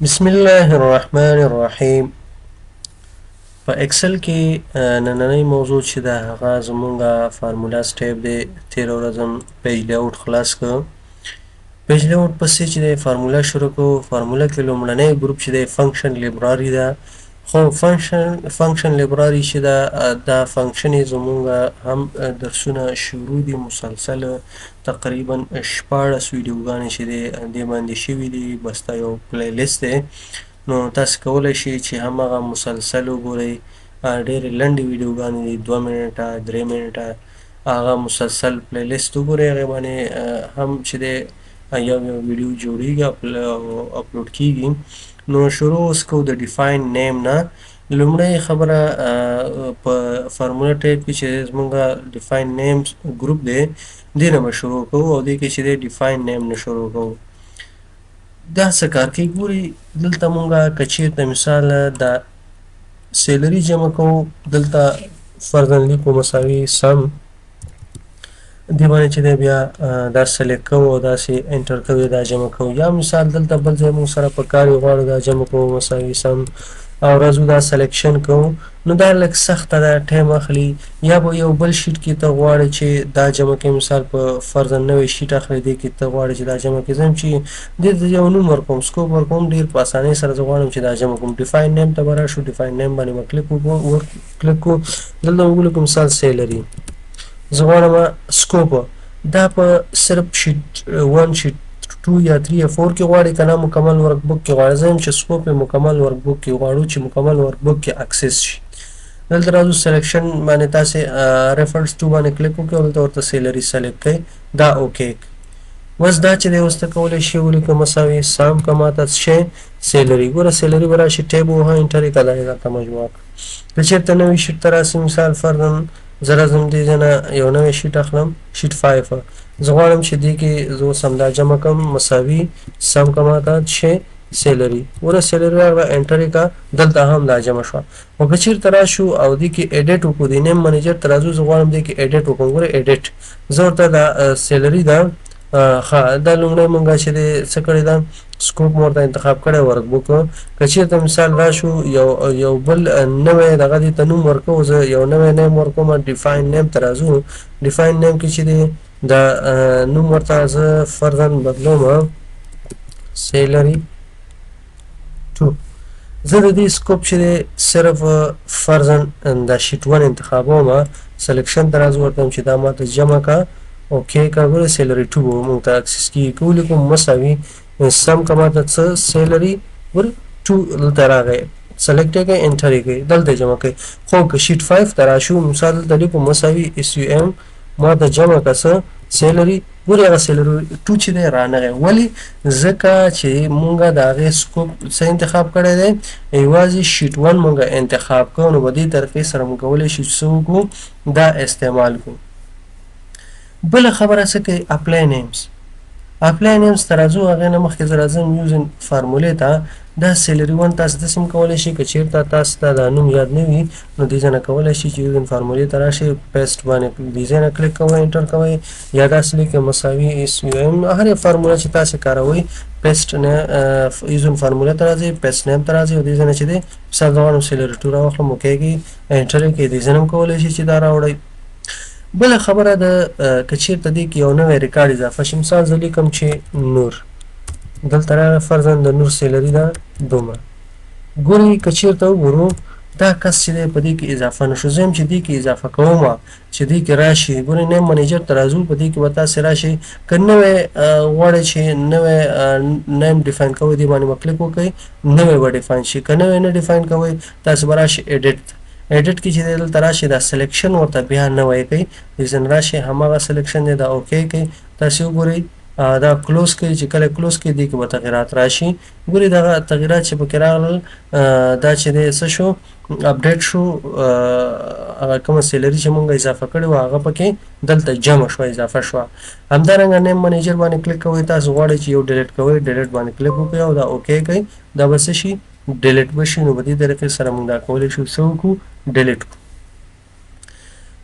بسم الله الرحمن الرحیم. په ایکسل کې نننۍ موضوع چې ده هغه زمونږه فارمولا سټیپ دی. تېره ورځ هم پیج لیاوټ خلاص کړ. پیج لیاوټ پسې چې دی فارمولا شروع کړو. فارمولا کې لومړنی ګروپ چې دی فنکشن لیبراري ده. خو فنکشن لیبراري چې ده دا فنکشن یې زمونږه هم درسونه شروع دي مسلسل تقریبا 14 ویډیوګانې چې دی دې باندې شوي دي. بس دا یو پلی لیست دی، نو تاسو کولی شئ چې همغه مسلسل وګورئ. ډېرې لنډې ویډیوګانې دي، 2 منټه 3 منټه، هغه مسلسل پلی لیست وګورئ. هغې باندې هم چې دی یو ویډیو جوړیږي او اپلوډ کیږي. نو شروع اوس کوو د ډیفاین نیم نه. لومړی خبره په فارمولا ټایپ کې چې زمونږه ډیفاین نیم ګروپ دی، دې نه به شروع کوو او دې کې چې دی ډیفاین نیم نه شروع کوو. دا څه کار کوي ګورئ. دلته مونږه که چېرته مثال د سیلري جمع کوو، دلته فرضاً لیکو مساوي سم، دې باندې چې دی بیا دا سلیکټ کوو او داسې انټر کوو، دا جمع کوو. یا مثال دلته بل ځای مونږ سره په کار یې غواړو دا جمع کوو مساوي سم او راځو دا سلیکشن کوو. نو دا لږ سخته ده، ټایم اخلي. یا به یو بل شیټ کې ته غواړې چې دا جمع کوې، مثال په فرضاً نوی شیټ اخلي، دې کې ته غواړې چې دا جمع کوې. زه هم چې دې ته یو نوم ورکوم، سکوپ ورکوم، ډېر په اسانۍ سره زه غواړم چې دا جمع کوم. ډیفاین نیم ته به راشو، ډیفاین نیم باندې به کلیک کړو. دلته به ولیکو مثال سیلري. زه غواړم سکوپ دا په صرف شیټ 1 شیټ 2 یا 3 یا 4 کې غواړي که نه مکمل ورک بک کې غواړي. زه یم چې سکوپ یې مکمل ورک بک کې غواړو چې مکمل ورک بک کې اکسس شي. دلته راځو سلیکشن باندې تاسې ریفرنس ټو باندې کلیک وکړئ او دلته ورته سیلري سلیکټ کړئ، دا اوکې. بس دا چې دی اوس ته کولی شئ ولیکئ مساوي سام کما ته شی سیلري. ګوره سیلري به راشي، ټیب ووهه، انټر یې کړه، دا یې راته مجموعه کړه. که چېرته نوي شیټ ته راسي، مثال فرضاً زه راځم دې ځای نه یو نوی شیټ اخلم، شیټ 5. زه غواړم چې دې کې زه اوس همدا جمع کړم مساوي سم کما ته شی سیلري. ګوره سیلري راغله، انټر یې کړه، دلته هم دا جمع شوه. خو که چېرته راشو او دې کې ایډیټ وکړو، د نیم منیجر ته راځو، زه غواړم دې کې ایډیټ وکړم. ګوره ایډیټ، زه ورته دا سیلري ده ښه، دا لومړی مونږ چې دی څه کړې ده، سکوپ مو ورته انتخاب کړی ورک بک. که چېرته مثال راشو یو بل نوی دغه دې ته نوم ورکوو، زه یو نوی نیم ورکوم، ډیفاین نیم ته راځو. ډیفاین نیم کې چې دی دا نوم ورته زه فرضاً بدلوم سیلري 2. زه د دې سکوپ چې دی صرف فرضاً دا شیټ 1 انتخابوم، سلیکشن ته راځو، ورته چې دا ماته جمع کا اوکې کا. ګوره سیلري 2 به مونږ ته اکسس کېږي. که ولیکو مساوي سم کما ته څه سیلري ګوره 2 دلته راغی، سلیکټ یې کړئ، انټر یې کړئ، دلته جمع کړئ. خو که شیټ 5 ته راشو، مثال دلته لیکو مساوي SUM ما ته جمع که څه سیلري. ګورې هغه سیلري 2 چې دی رانغی. ولې؟ ځکه چې مونږه د هغې سکوپ څه انتخاب کړی دی، یوازې شیټ 1 مونږه انتخاب کړو. نو په دې طریقې سره مونږ کولی شو چې څه وکړو، دا استعمال کړو. بله خبره څه کوي، اپلای نیمز. اپلای نیمز ته راځو، هغې نه مخکې زه راځم یوزن فارمولې ته. دا سیلري 1 تاسو داسې هم کولی شئ، که چېرته تاسو ته دا نوم یاد نه وي نو دې ځای نه کولی شئ چې یوزن فارمولې ته راشئ، پیسټ باندې دې ځای نه کلیک کوئ، انټر کوئ، یا داسې لیکئ مساوي SUM. هر یو فارموله چې تاسې کاروئ، پیسټ نه یوزن فارموله ته راځئ، پیسټ نیم ته راځئ او دې ځای نه چې دی مثال زه غواړم سیلري 2 راواخلم، اوکې کړئ، انټر یې کړئ، دې ځای نه هم کولی شئ چې دا راوړئ. بله خبره ده، که چېرته دې کې یو نوی ریکارډ اضافه شي، مثال زه لیکم چې نور، دلته راغی فرضاً د نور سیلري ده دومره. ګورئ که چېرته وګورو دا کس چې دی په دې کې اضافه نه شو. زه یم چې دې کې اضافه کوم چې دې کې راشي. ګورئ نیم منیجر ته راځو، په دې کې به تاسې راشئ. که نوی غواړئ چې نوی نیم ډیفاین کوئ، دې باندې به کلیک وکړئ، نوی به ډیفاین شي. که نوی نه ډیفاین کوئ، تاسې به راشئ ایډیټ ته. ایډیټ کې چې دی دلته راشي، دا سلیکشن ورته بیا نوی کوي، دې ځای نه راشي، هماغه سلیکشن دی، دا اوکې کوي. تاسې وګورئ دا کلوز کوي، چې کله کلوز کوي دې کې به تغیرات راشي. ګورئ دغه تغیرات چې پکې راغلل، دا چې دی څه شو، اپډیټ شو. هغه کومه سیلري چې مونږ اضافه کړې وه هغه پکې دلته جمع شوه، اضافه شوه. همدارنګه نیم منیجر باندې کلیک کوئ، تاسو غواړئ چې یو ډیلیټ کوئ، ډیلیټ باندې کلیک وکړئ او دا اوکې کوئ، دا به څه شي، ډیلیټ به شي. نو په دې طریقې سره مونږ دا کولی شو څه وکړو، ډیلیټ کړو.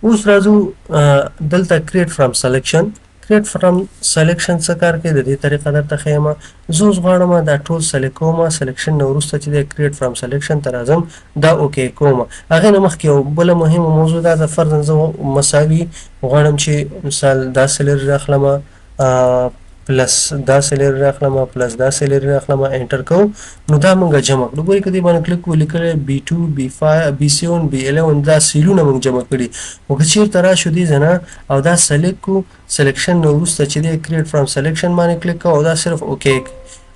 اوس راځو دلته کریټ فرام سلیکشن. کریټ فرام سلیکشن څه کار کوي د دې طریقه درته ښیم زه اوس غواړم دا ټول سلیکټ کوم سلیکشن نه وروسته چې د کریټ فرام سلیکشن ته راځم دا اوکې کوم هغې نه مخکې یو بله مهمه موضوع دا د فرضاً زه مساوي غواړم چې مثال دا سیلري راخلم پلس دا سیلري راخلم پلس دا سیلري راخلم انټر کوم نو دا مونږ جمع کړو ګورئ که دې باندې کلیک کوو لیکلی B2 B5 B7 B11 دا سیلونه مونږ جمع کړي خو که چېرته راشو دې ځای نه او دا سلیکټ کړو سلیکشن نه وروسته چې دی کریټ فرام سلیکشن باندې کلیک کوو او دا صرف اوکې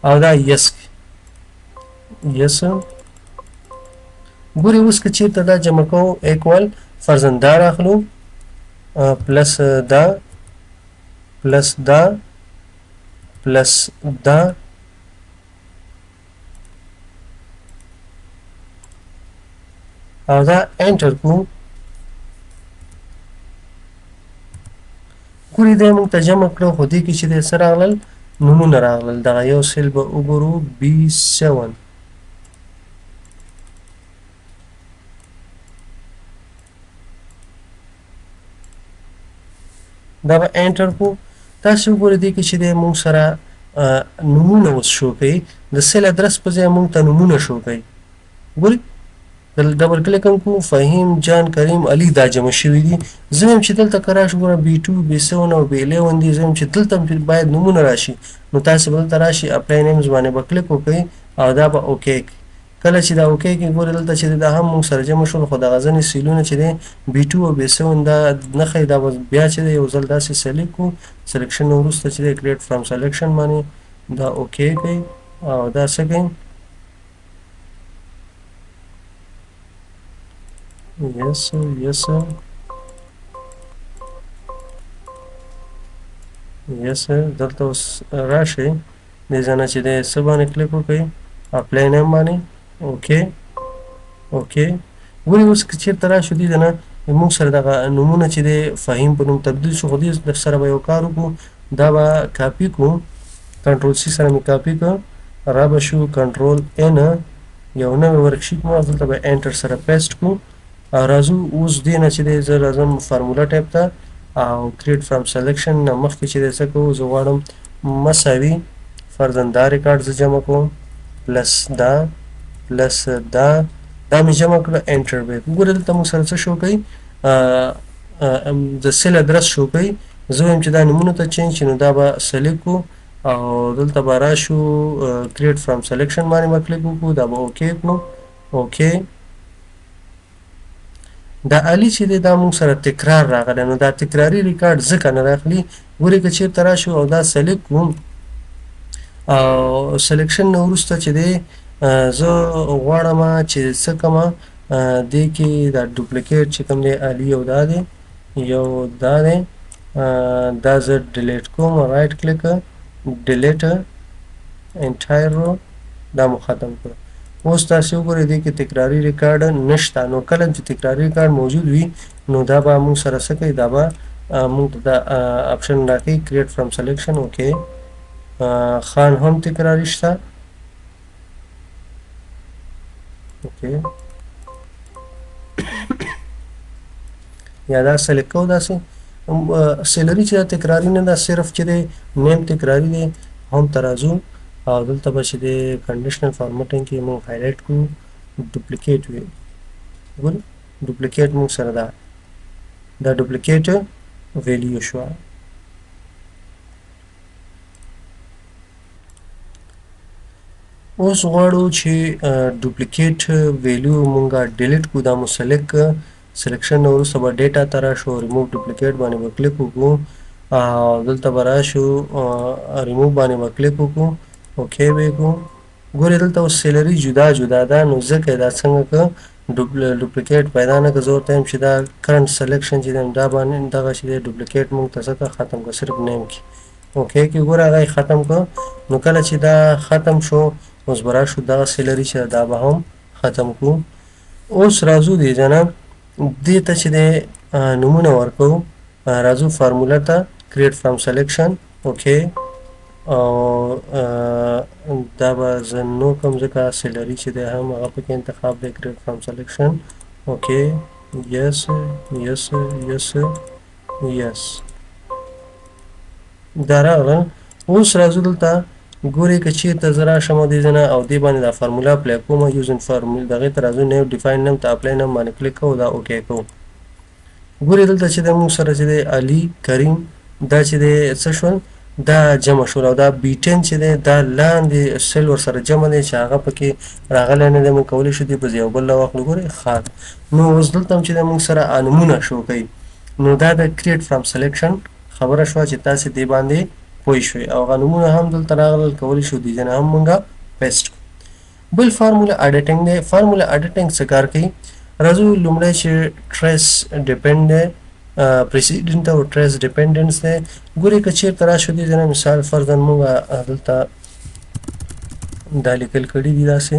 او دا یس یس ګورئ اوس که چېرته دا جمع کوو ایکوال فرضاً دا راخلو پلس دا پلس دا پلس دا او دا انټر کړو ګورئ دی موږ ته جمع کړو خو دې کې چې دی څه راغلل نومونه راغلل دغه یو سیل به وګورو B7 دا به انټر کړو تاسو وګورئ دې کې چې دی موږ سره نومونه اوس شو کوي د سیل ادرس په ځای موږ ته نومونه شو کوي ګورئ ډبل کلیک هم کوو فهیم جان کریم علي دا جمع شوي دي زه وایم چې دلته که راشو ګوره B2 B7 او B11 دي زه وایم چې دلته باید نومونه راشي نو تاسې به دلته راشي اپلای نیمز باندې به کلیک وکړئ او دا به اوکې کله چې دا اوکې کړي ګورئ دلته چې دا هم موږ سره جمع شول خو دغه ځینې سیلونه چې دی B2 او B7 دا نه ښایي دا به بیا چې دی یو ځل داسې سلیکټ کړو سلیکشن نه وروسته چې دی کریټ فرام سلیکشن باندې دا اوکې کوي او دا څه کوي yes yes yes دلته اوس راشئ دې ځای نه چې دی څه باندې کلیک وکړئ اپلای نیم باندې اوکې اوکې ګورئ اوس که چېرته راشو دې ځای نه موږ سره دغه نومونه چې دی فهیم په نوم تبدیل شو خو دې سره به یو کار وکړو دا به کاپي کړو کنټرول C سره مې کاپي کړ را به شو کنټرول N یو نوی ورکشیټ مو دلته به انټر سره پیسټ کړو راځو اوس دې نه چې دی زه راځم فارمولا ټایپ ته او کریټ فرام سلیکشن نه مخکې چې دی څه کوو زه غواړم مساوي فرضاً دا ریکارډ زه جمع کوم پلس دا پلس دا دا مې جمع کړه انټر به وګوره دلته موږ سره څه شو کوي د سیل ادرس شو کوي زه وایم چې دا نومونو ته چینج شي نو دا به سلیکټ کړو او دلته به راشو کریټ فرام سلیکشن باندې به کلیک وکړو دا به اوکې کړو اوکې دا علي چې دی دا موږ سره تکرار راغلی نو دا تکراري ریکارډ ځکه نه راخلي ګورئ که چېرته راشو او دا سلیکټ کړو او سلیکشن نه وروسته چې دی زه غواړم چې څه کومه دې کې دا ډوپلیکیټ چې کوم دی علي یو دا دی یو دا دی دا زه ډیلیټ کوم رایټ کلیک ډیلیټ انټایر رو دا مو ختم کړو اوس تاسې وګورئ دې کې تکراري ریکارډ نشته نو کله چې تکراري ریکارډ موجود وي نو دا به موږ سره څه کوي دا به موږ ته دا آپشن راکوي کریټ فرام سلیکشن اوکې خان هم تکراري شته اوکې یا دا سلیکټ کوو داسې سیلري چې دا تکراري نه ده صرف چې دی نیم تکراري دی هم ته راځو او دلته به چې دی کنډیشنل فارمټینګ کې موږ هایلایټ کړو ډوپلیکیټ وي ګورئ ډوپلیکیټ موږ سره دا ډوپلیکیټ ویلیو شوه اوس غواړو چې ډوپلیکیټ ویلیو مونږه ډیلیټ کړو دا مو سلیکټ سلیکشن نه وروسته به ډیټا ته راشو ریموو ډوپلیکیټ باندې به کلیک وکړو او دلته به راشو ریموو باندې به کلیک وکړو اوکې به کړو ګورئ دلته اوس سیلري جدا جدا ده نو ځکه دا څنګه که ډوپلیکیټ پیدا نه که زه ورته وایم چې دا کرنټ سلیکشن چې دی دا باندې دغه چې دی ډوپلیکیټ مونږ ته څه که ختم کړه صرف نیم کې اوکې کې ګوره هغه یې ختم کړه نو کله چې دا ختم شو اوس به راشو دغه سیلري چې دا به هم ختم کړو اوس راځو دې ځای نه دې ته چې دی نومونه ورکوو راځو فارمولا ته کریټ فرام سلیکشن اوکې او دا به زه نو کوم ځکه سیلري چې دی هم هغه پکې انتخاب دی کریټ فرام سلیکشن اوکې یس یس یس یس دا راغلل. اوس راځو دلته ګورئ که چېرته زه راشم او دې ځای نه او دې باندې دا فارمولا اپلای کوم یوزن فارمول دغې ته راځو نیو ډیفاین نم ته اپلای نم باندې کلیک کوو دا اوکې کوو. ګورئ دلته چې د موږ سره چې دی علي کریم دا چې دی څه شول دا جمع شول او دا B10 چې دی دا لاندې سیل ورسره جمع دی چې هغه پکې راغلی نه دی موږ کولی شو دې په ځای یو بل راواخلو. ګورئ ښه نو اوس دلته هم چې دی موږ سره نومونه شو کوي نو دا د کریټ فرام سلیکشن خبره شوه چې تاسې دې باندې پوه شوئ او هغه نومونه هم دلته راغلل کولی شو دې ځای نه هم موږ پیسټ کړو. بل فارمولا اډیټینګ دی. فارمولا اډیټینګ څه کار کوي راځو لومړی چې ټریس ډیپینډ دی پریسیډنټ او ټریس ډیپینډنس دی. ګورئ که چېرته راشو دې ځای نه مثال فرضاً موږ دلته دا لیکل کړي دي داسې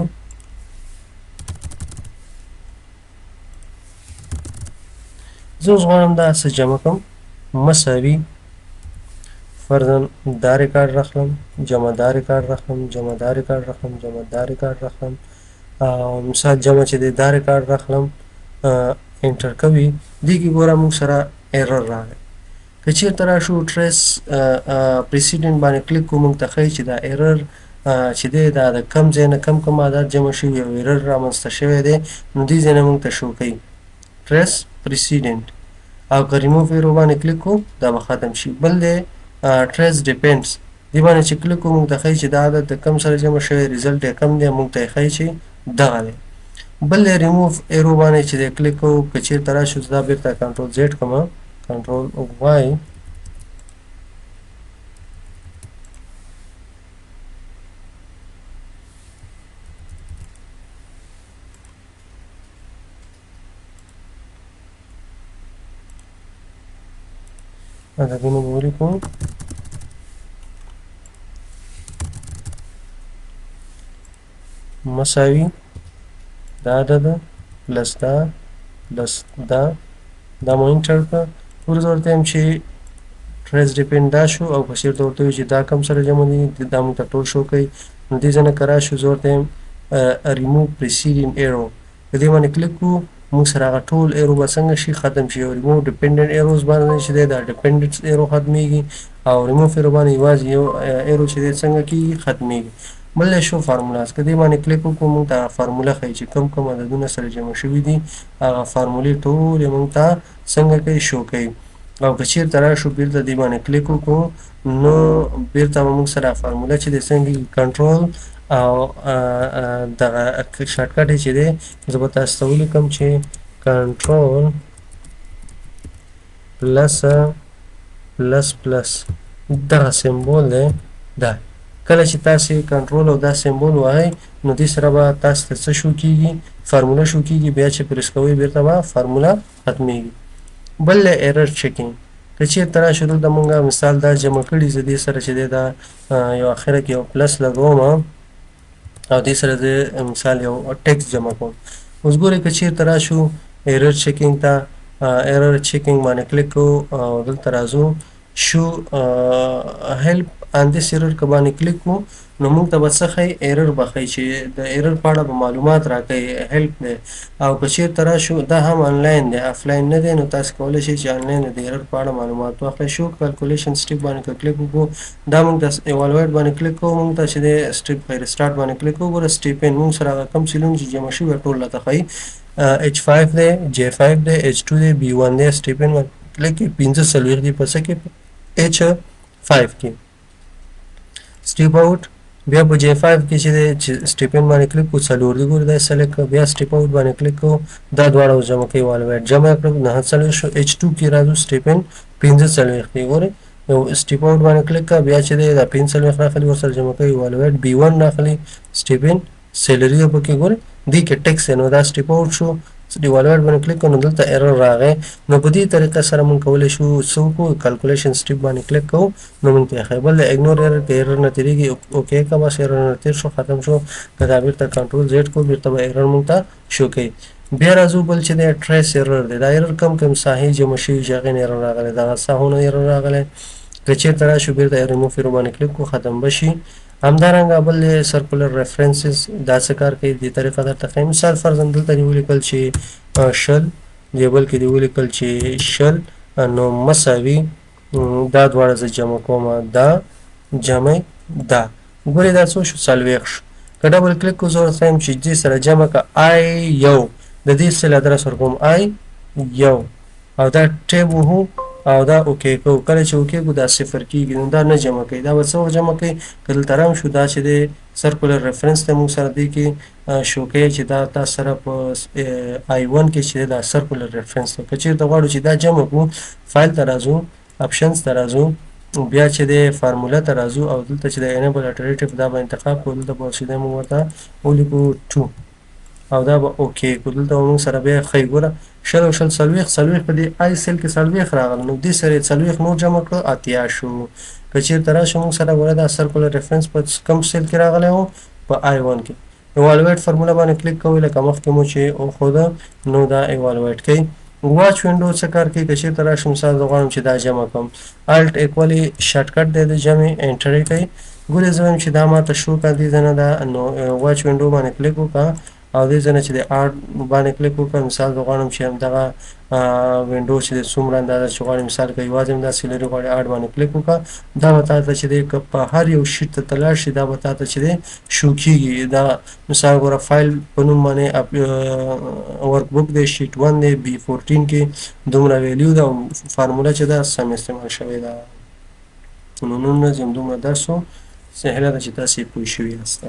زه اوس غواړم دا څه جمع کړم مساوي فرضاً دا ریکارډ راخلم جمع دا ریکارډ راخلم جمع دا ریکارډ راخلم جمع دا ریکارډ راخلم او مثال جمع چې دی دا ریکارډ راخلم انټر کوي دې کې ګوره موږ سره ایرر راغی. که چېرته راشو ټریس پریسیډنټ باندې کلیک کوو موږ ته ښایي چې دا ایرر چې دی دا د کم ځای نه کم عدد جمع شوي او ایرر رامنځته شوی دی نو دې ځای نه موږ ته شو کوي ټریس پریسیډنټ او که ریموف ایرو باندې کلیک کوو دا به ختم شي. بل دی ټریس ډیپینډس دې باندې چې کلیک کوو موږ ته ښایي چې دا عدد د کم سره جمع شوی ریزلټ یې کم دی موږ ته یې ښایي چې دغه دی. بل دی ریموف ایرو باندې چې دی کلیک کوو که چېرته راشو دا بېرته کنټرول زیډ کړم کنټرول وای عددونه به ولیکو مساوي دا عدد پلس دا پلس دا مو انټر کړه. وروسته ورته وایم چې ټریس ډیپینډ دا شو او که چېرته ورته وي چې دا کم سره جمع دي دا موږ ته ټول شو کوي. نو دې ځای نه که راشو زه ورته وایم ریموو پریسیډینګ ایرو په دې باندې کلیک کوو موږ سره هغه ټول ایرو به څنګه شي ختم شي او ریموو ډیپینډنټ ایروز باندې چې دی دا ډیپینډنټ ایرو ختمیږي او ریموف ایرو باندې یوازې یو ایرو چې دی څنګه کېږي ختمیږي. بل دی شو فارمولاز که دې باندې کلیک وکړو موږ ته فارموله ښایي چې کوم عددونه سره جمع شوي دي هغه فارمولې ټولې موږ ته څنګه کوي شو کوي. او که چېرته راشو بېرته دې باندې کلیک وکړو نو بېرته به موږ سره فارموله چې دی څنګه کنټرول او دغه شارټکټ یې چې دی زه به تاسو ته ولیکم چې کنټرول پلس دغه سمبول دی دا کله چې تاسې کنټرول او دا سمبول وهئ نو دې سره به تاسو ته څه شو کېږي فارموله شو کېږي بیا چې پرېس کوئ بېرته به فارموله ختمیږي. بل دی ایرر چیکینګ که چېرته راشو دلته مونږ مثال دا جمع کړي زه دې سره چې دی دا یو اخره کې یو پلس لګوم او دې سره زه مثال یو ټیکسټ جمع کوم. اوس ګورئ که چېرته راشو ایرر چیکینګ ته ایرر چیکینګ باندې کلیک کوو او دلته راځو شو هیلپ ان دس ایرر که باندې کلیک کوو نو موږ ته به څه ښایي ایرر به ښایي چې د ایرر په اړه به معلومات راکوي هیلپ دی. او که چېرته راشو دا هم آنلاین دی آفلاین نه دی نو تاسو کولی شئ چې آنلاین د ایرر په اړه معلومات واخلئ. شو کلکولیشن سټیپ باندې که کلیک وکړو دا موږ ته ایوالویټ باندې کلیک کوو موږ ته چې دی سټیپ ښایي رسټارټ باندې کلیک کوو ګوره سټیپ ان موږ سره هغه کم سیلونه چې جمع شوي ټول راته ښایي H5 دی J5 دی H2 دی B1 دی سټیپ ان باندې کلیک کې 45 دی په څه کې H5 کې سټیپ آوټ بیا په J5 کې چې دی سټیپ ان باندې کلیک کوو څلور دی ګوره دا سلیکټ کړه بیا سټیپ آوټ باندې کلیک کوو دا دواړه اوس جمع کوي ایوالویټ جمع کړو 9 شو H2 کې راځو سټیپ ان 45 دی ګورئ یو سټیپ آوټ باندې کلیک کړه بیا چې دی دا 45 راغلي ورسره جمع کوي ایوالویټ B1 راغلي سټیپ ان سیلري ده پکې ګورئ دې کې ټیکس نو دا سټیپ آوټ شو ایوالویټ باندې کلیک کړو نو دلته ایرر راغی نو په دې طریقه سره موږ کولی شو څه وکړو کلکولیشن سټیپ باندې کلیک کوو نو موږ ته یې ښایي. بل د اګنور ایرر که ایرر نه تېرېږي اوکې که بس ایرر نه تېر شو ختم شو که دا بېرته کنټرول زیډ کړو بېرته به ایرر موږ ته شو کوي. بیا راځو بل چې دی ټریس ایرر دی دا ایرر کم ساحې جمع شوي چې هغې نه ایرر راغلی دغه ساحونه ایرر راغلی که چېرته راشو بېرته ریموف ایرو باندې کلیک کړو ختم به شي. همدارنګه بل سرکولر ریفرنسز دا څه کار کوي دې طریقه درته ښایي. مثال فرضاً دلته دې ولیکل چې شل دې بل کې دې ولیکل چې شل نو مساوي دا دواړه زه جمع کوم دا جمع دا ګورې دا څو شو 40 شو که ډبل کلیک کو زه ورته وایم چې دې سره جمع که آی یو د دې سل ادرس ورکوم آی یو او دا ټیب وهو او دا اوکې کوو کله چې اوکې کو دا صفر کېږي نو دا نه جمع کوي دا به څه وخت جمع کوي که دلته رم شو دا چې دی سرکولر ریفرنس دی موږ سره دې کې شو کوي چې دا تاسو سره په I1 کې چې دا سرکولر ریفرنس دی که چېرته غواړو چې دا جمع کړو فایل ته راځو اپشنز ته راځو بیا چې د فارمولا ته راځو او دلته چې د انیبل الټرنیټیو دا به انتخاب کړو دلته به سیده موږ ورته ولیکو 2 او دا به اوکې کو دلته موږ سره بیا ښیي ګوره شل او شل څلوېښت په دې آی سیل کې څلوېښت راغله نو دې سره یې څلوېښت نور جمع کړه اتیا شو که چېرته راشو موږ سره ګوره دا سرکولر ریفرنس په کوم سیل کې راغلی و په I1 کې ایوالویټ فارمولا باندې کلیک کوئ لکه مخکې مو چې وښوده نو دا ایوالویټ کوي واچ وینډو څه کار کوي که چېرته راشم مثال زه غواړم چې دا جمع کړم الټ ایکولي شارټکټ دی د جمع انټر یې کوي ګورې زه وایم چې دا ماته شو که دې ځای نه ده نو واچ وینډو باندې کلیک وکړه او دې ځای نه چې د آرټ باندې کلیک وکړه مثال زه غواړم چې همدغه وینډو چې د څومره اندازه چې غواړې مثال که یوازې همداسې لرې غواړې آرټ باندې کلیک وکړه دا به تا ته چې دی که په هر یو شیټ ته ته لاړ شي دا به تا ته چې دی شو کېږي دا مثال ګوره فایل په نوم باندې ورک بک دی شیټ 1 دی B14 کې دومره ویلیو ده او فارموله چې ده سم استعمال شوې ده نو نن ورځ همدومره درس و هیله ده چې تاسې پوه شوي یاست